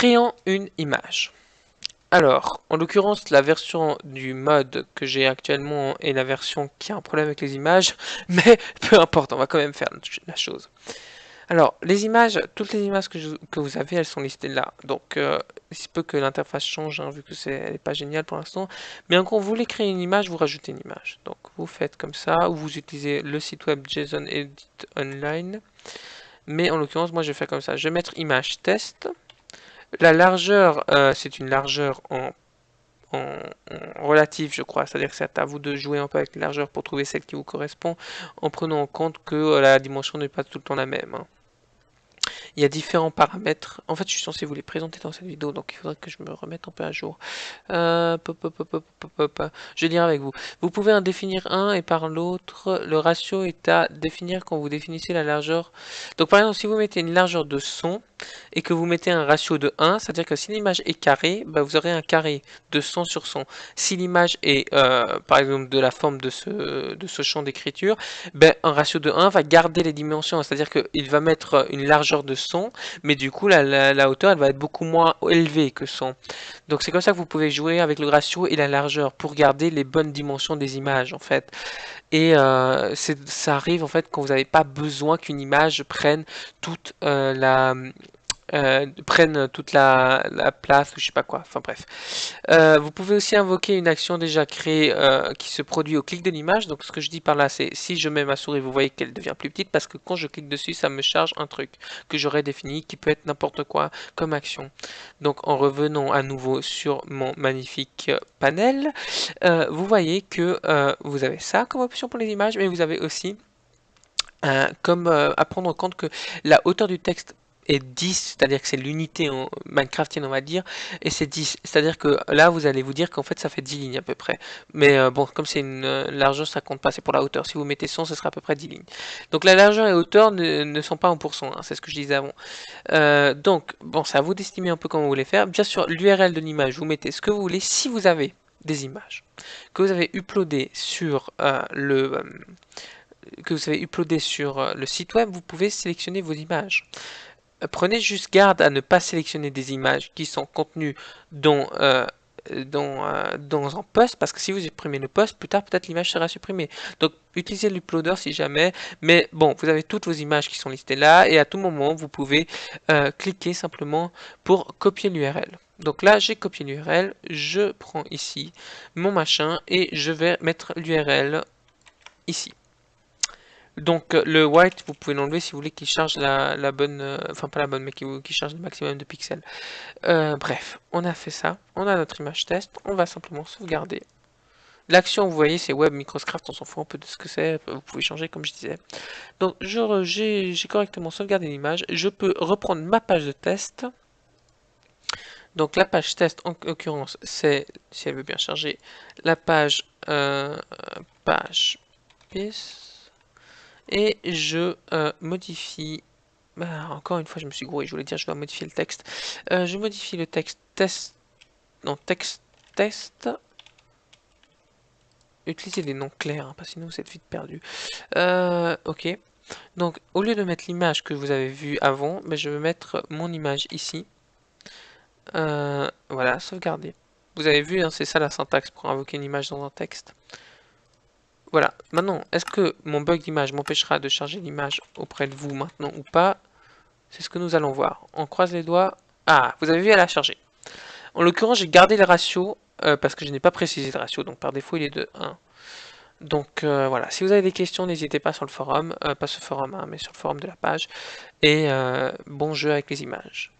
Créant une image. Alors, en l'occurrence, la version du mode que j'ai actuellement est la version qui a un problème avec les images, mais peu importe, on va quand même faire la chose. Alors, les images, toutes les images que vous avez, elles sont listées là. Donc, il se peut que l'interface change, hein, vu que elle n'est pas géniale pour l'instant. Mais en gros, vous voulez créer une image, vous rajoutez une image. Donc, vous faites comme ça, ou vous utilisez le site web JSON Edit Online. Mais en l'occurrence, moi, je vais faire comme ça. Je vais mettre image test. La largeur, c'est une largeur en relative, je crois. C'est-à-dire que c'est à vous de jouer un peu avec la largeur pour trouver celle qui vous correspond, en prenant en compte que la dimension n'est pas tout le temps la même, hein. Il y a différents paramètres. En fait, je suis censé vous les présenter dans cette vidéo, donc il faudrait que je me remette un peu à jour. Je vais dire avec vous. Vous pouvez en définir un et par l'autre, le ratio est à définir quand vous définissez la largeur. Donc par exemple, si vous mettez une largeur de son et que vous mettez un ratio de 1, c'est-à-dire que si l'image est carrée, bah, vous aurez un carré de 100 sur 100. Si l'image est, par exemple, de la forme de ce champ d'écriture, ben, un ratio de 1 va garder les dimensions, c'est-à-dire qu'il va mettre une largeur de 100, mais du coup la hauteur elle va être beaucoup moins élevée que 100. Donc c'est comme ça que vous pouvez jouer avec le ratio et la largeur pour garder les bonnes dimensions des images en fait. Et ça arrive en fait quand vous n'avez pas besoin qu'une image prenne toute la place ou je sais pas quoi, enfin bref. Vous pouvez aussi invoquer une action déjà créée qui se produit au clic de l'image. Donc ce que je dis par là, c'est si je mets ma souris, vous voyez qu'elle devient plus petite parce que quand je clique dessus, ça me charge un truc que j'aurais défini qui peut être n'importe quoi comme action. Donc en revenant à nouveau sur mon magnifique panel, vous voyez que vous avez ça comme option pour les images, mais vous avez aussi comme à prendre en compte que la hauteur du texte est 10, c'est-à-dire que c'est l'unité en Minecraftienne on va dire, et c'est 10, c'est-à-dire que là vous allez vous dire qu'en fait ça fait 10 lignes à peu près. Mais bon, comme c'est une largeur, ça compte pas, c'est pour la hauteur. Si vous mettez 100, ce sera à peu près 10 lignes. Donc la largeur et hauteur ne sont pas en pourcent, hein, c'est ce que je disais avant. Donc, bon, c'est à vous d'estimer un peu comment vous voulez faire. Bien sûr, l'URL de l'image, vous mettez ce que vous voulez si vous avez des images que vous avez uploadées sur le site web, vous pouvez sélectionner vos images. Prenez juste garde à ne pas sélectionner des images qui sont contenues dans un post, parce que si vous supprimez le post, plus tard peut-être l'image sera supprimée. Donc utilisez l'uploader si jamais, mais bon, vous avez toutes vos images qui sont listées là, et à tout moment vous pouvez cliquer simplement pour copier l'URL. Donc là j'ai copié l'URL, je prends ici mon machin et je vais mettre l'URL ici. Donc le white, vous pouvez l'enlever si vous voulez qu'il charge la bonne, enfin pas la bonne, mais qu'il charge le maximum de pixels. Bref, on a fait ça, on a notre image test, on va simplement sauvegarder. L'action, vous voyez, c'est web Microscraft, on s'en fout un peu de ce que c'est, vous pouvez changer comme je disais. Donc j'ai correctement sauvegardé l'image, je peux reprendre ma page de test. Donc la page test, en l'occurrence, c'est, si elle veut bien charger, la page page bis. Et je modifie, encore une fois je me suis grouillé, je voulais dire je dois modifier le texte. Je modifie le texte test, non texte test. Utilisez des noms clairs, hein, parce que sinon vous êtes vite perdu. Ok, donc au lieu de mettre l'image que vous avez vue avant, ben, je vais mettre mon image ici. Voilà, sauvegarder. Vous avez vu, hein, c'est ça la syntaxe pour invoquer une image dans un texte. Voilà, maintenant, est-ce que mon bug d'image m'empêchera de charger l'image auprès de vous maintenant ou pas? C'est ce que nous allons voir. On croise les doigts. Ah, vous avez vu, elle a chargé. En l'occurrence, j'ai gardé le ratio parce que je n'ai pas précisé le ratio, donc par défaut, il est de 1. Donc voilà, si vous avez des questions, n'hésitez pas sur le forum, pas sur le forum, hein, mais sur le forum de la page. Et bon jeu avec les images.